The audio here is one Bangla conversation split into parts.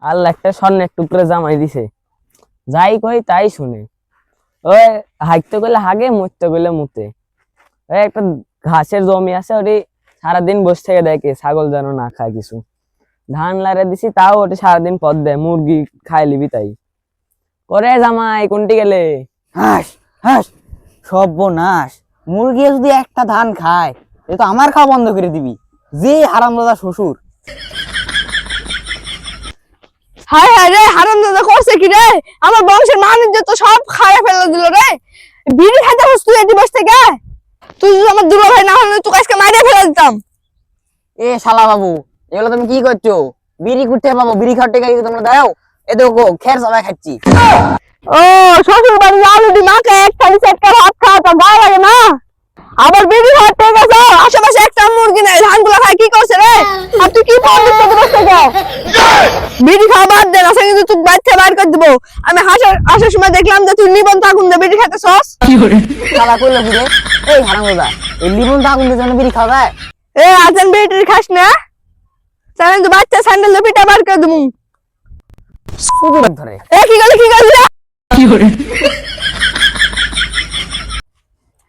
আল্লাহ একটা স্বর্ণের টুকরো জামাই দিছে, যাই কই তাই শুনে। ওই হাঁটতে গেলে হাগে, মুততে গেলে মুতে। ওই একটা ঘাসের জমি আছে, ওটি সারাদিন বসে থেকে দেখে ছাগল যেন না খায় কিছু। ধান লারে দিছি, তাও ওটি সারাদিন পদ দেয়, মুরগি খায় লিবি তাই করে। জামাই কোনটি গেলে? হাস হাস, সর্বনাশ। মুরগি যদি একটা ধান খায়, এ তো আমার খাওয়া বন্ধ করে দিবি। যে হারামজাদা শ্বশুর। হায় হায় রে, হারামজাদা করছে কি রে? আমার বংশের মানুষ তো সব খারাপ ফেলে দিল রে। বিড়ি খাইতে হস তুই এটি বসে থেকে? তুই যদি আমার দুলা ভাই না হলে তোকে আজকে মাইরে ফেলে দিতাম। এ শালা বাবু, এগুলো তুমি কি করছো? বিড়ি কুটতে পাবো, বিড়ি খাওয়ার টাকা তোমরা দাও। এ দেখো খের সবাই খাচ্ছি। ও শ্বশুর বাড়ি আলুটি মাকে এক থালি সেটকা ভাত খাওয়া তো গায়ে লাগে না? আবার বিড়ি খাওয়ার টাকা যাও, আশেপাশে একটা মুরগি নেই, ধানগুলো খায় কি করছে রে? আর তুই কি বলছিস তোকে বসে থেকে? বিড়ি খাওয়া বাদ দে, না কিন্তু তুই বাচ্চা বাইর করে দিব। আমি আসার সময় দেখলাম যে তুই নিবন্ধ আগুন দিয়ে বিড়ি খাইতেছস। শালা কইলো কি রে? এই হারামজাদা, এই লিবন তো আগুন দিয়ে যেন বিড়ি খাওয়া যায়? এ আজেন বিড়ি খাস না? জানেন তো বাচ্চা স্যান্ডেল দিয়ে পিঠা বার করে দেবো। শুধু ধরে এ কি গেল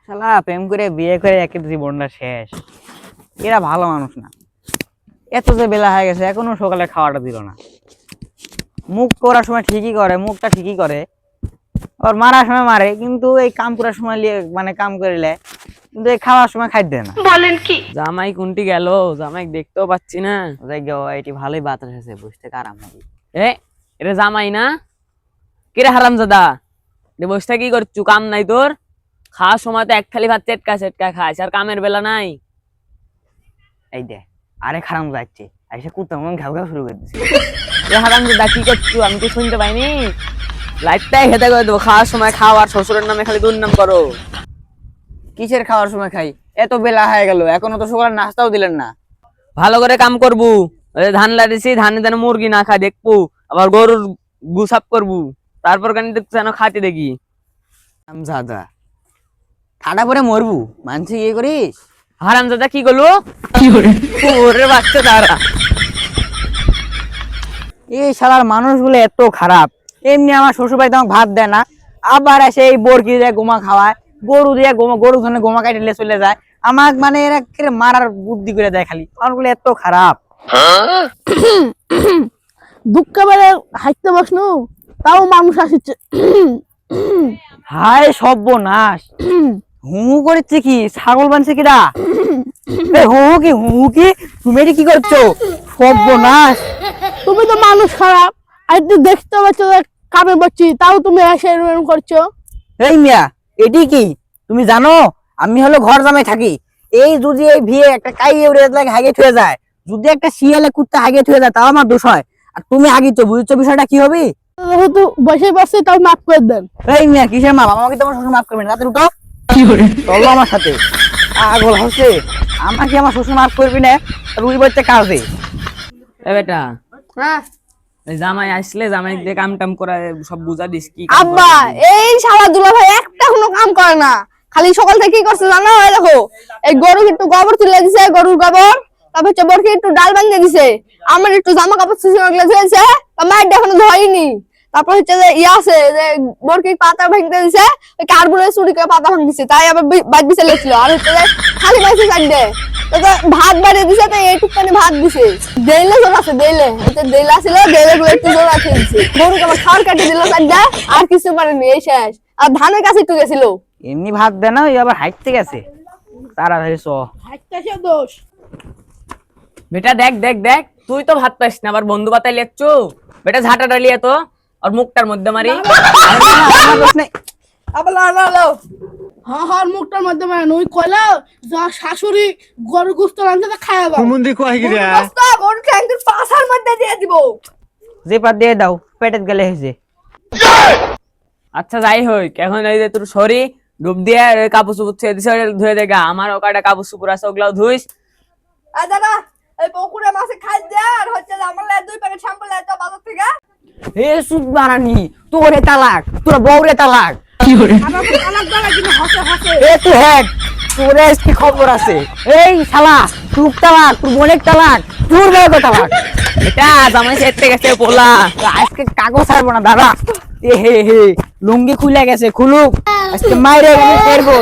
শালা প্রেম করে বিয়ে করে একের জীবনটা শেষ। এরা ভালো মানুষ না। এত যে বেলা হয়ে গেছে এখনো সকালে খাওয়াটা দিল না। মুখ করার সময় ঠিকই করে, মুখটা ঠিকই করে, আর মারার সময় মারে, কিন্তু এই কাম করার সময় মানে কাম করিলে কিন্তু এই খাওয়ার সময় খাইতে দেয় না। বলেন কি? জামাই কোনটি গেল? জামাই দেখতেও পাচ্ছি না। এটি ভালোই বাতাস আছে, বসে থেকে আরাম হবে। এটা জামাই না? কিরে হারামজাদা, বসে কি করছু? কাম নাই তোর? খাওয়ার সময় তো এক থালি ভাত চেটকা চেটকা খাস, আর কামের বেলা নাই। এই দে আরে খারাপ যাচ্ছে, এসে কুত্তা মন ঘাউ ঘাউ শুরু করে দিচ্ছে। হারামজাদা কি করছু? আমি কি শুনতে পাইনি? লাইটটাই হেঁটে করে দেবো। খাওয়ার সময় খাও, আর শ্বশুরের নামে খালি দুর্নাম করো। কিসের খাওয়ার সময় খাই? এত বেলা হয়ে গেল, এখনো তো সকালে নাস্তাও দিলেন না। ভালো করে কাম করবু। ধান লাগিয়েছি, ধানে যেন মুরগি না খায় দেখবো, আবার গরুর গুসাপ করবু, তারপর কেন যেন খাতে দেখি। হারামজাদা, ঠাডা পরে মরবু, মানছি ইয়ে করিস। হারামজাদা কি করলো? ওরে বাচ্চা তারা। এই শালার মানুষগুলো এত খারাপ। এমনি আমার শ্বশুর বাড়িতে আমাকে ভাত দেয় না, আবার এসে এই বরকি দিয়ে গোমা খাওয়ায়, গরু দিয়ে গরু ধরনের গোমা কাটিলে চলে যায়। আমার মানে এরা মারার বুদ্ধি করে দেয় খালি। মানুষগুলো এত খারাপ। দুঃখ বেড়ে হাইতে বসনু, তাও মানুষ আসছে। হায় সর্বনাশ, হু করেছে কি? ছাগল বানছে কিরা? হু কি তুমি এটি কি করছো? সর্বনাশ। তুমি তো মানুষ খারাপ, আর তুই দেখতে পাচ্ছ কামে বসছি, তাও তুমি এসে এরকম করছো। এই মিয়া, এটি কি? তুমি জানো আমি হলো ঘর জামাই থাকি। এই যদি এই ভিয়ে একটা কাইয়ে উড়ে লাগে হাগে থুয়ে যায়, যদি একটা শিয়ালে কুত্তা হাগে থুয়ে যায়, তাও আমার দোষ হয়। আর তুমি আগিছো, বুঝছো বিষয়টা কি হবে? যেহেতু বসে বসে তাও মাফ করে দেন। এই মিয়া কিসের মাপ? আমাকে তোমার শ্বশুর মাফ করবেন? রাতে উঠো, চলো আমার সাথে। আগল হচ্ছে আমাকে আমার শ্বশুর মাফ করবি না, রুই বাচ্চা কাজে। এ বেটা, হ্যাঁ জামাই আসলে জামাই দিয়ে কাম টাম করা সব বুঝা দিস কি? আব্বা, এই শালা দুলা ভাই একটা কোনো কাম করে না, খালি সকাল থেকে কি করছে জানো? এই দেখো, এই গরু একটু গোবর তুলে দিছে, গরুর গোবর, তারপর হচ্ছে বরকে একটু ডাল বানিয়ে দিছে, আমার একটু জামা কাপড় শুকিয়ে ধুয়েছে, মায়ের এখনো ধোয়নি। তারপর হচ্ছে যে ইয়ে আছে যে বরকে পাতা ভাঙতে দিছে, ওই কার্বনের চুরি করে পাতা ভাঙ দিছে, তাই আবার বাদ দিছে লেছিল। আর হচ্ছে যে খালি পাইছে চারটে, ভাত বাড়িয়ে দিছে, তো এইটুকখানি ভাত দিছে। দেইলে জোর আছে, দেইলে দেইলে ছিল, দেইলে গুলো একটু জোর আছে দিছে। গরুকে আবার খাওয়ার কাটি দিল চারটা, আর কিছু পারেনি, এই শেষ। আর ধানের কাছে একটু গেছিল। এমনি ভাত দেয় না, ওই আবার হাঁটতে গেছে তাড়াতাড়ি। দোষ বেটা দেখ দেখ দেখ, তুই তো ভাত পাইস না, আবার বন্ধু বাতাই লেখছো। বেটা ঝাঁটা ডালিয়ে তো, আর মুখটার মধ্যে মারি। হ্যাঁ মুখটার মধ্যে মানে ওই কয়লা যা শাশুড়ি গরু গুস্ত রান্নাতে খাওয়াবো, গরু ট্যাঙ্কের পাছার মধ্যে দিয়ে দিব। যে পাত দিয়ে দাও, পেটের গেলে হয়েছে। আচ্ছা যাই হোক, এখন এই যে তোর সরি ডুব দিয়ে কাপড় চুপুর ছেড়ে দিছে, ধুয়ে দেখা। আমার ওকাটা কাপড় চুপুর আছে, ওগুলাও ধুইস। আর দাদা, এই পুকুরে মাছে খাই দে, আর হচ্ছে আমার লাই 2 প্যাকেট শ্যাম্পু লাই তো বাজার থেকে। হে সুদ বানানি, তোরে তালাক, তোর বউরে তালাক। আমার তালাক দাও, কিন্তু হাসে হাসে এ তুই হেড তোর কি খবর আছে? এই শালা তুই তালাক, তুই অনেক তালাক, তোর বড় কথা তালাক। এটা জামাই সেরতে গেছে পোলা। তো আজকে কাগজ ছাড়বো না দাদা। এ হে হে লুঙ্গি খুলে গেছে, খুলুক আজকে মাইরে গেলে ফেরবো।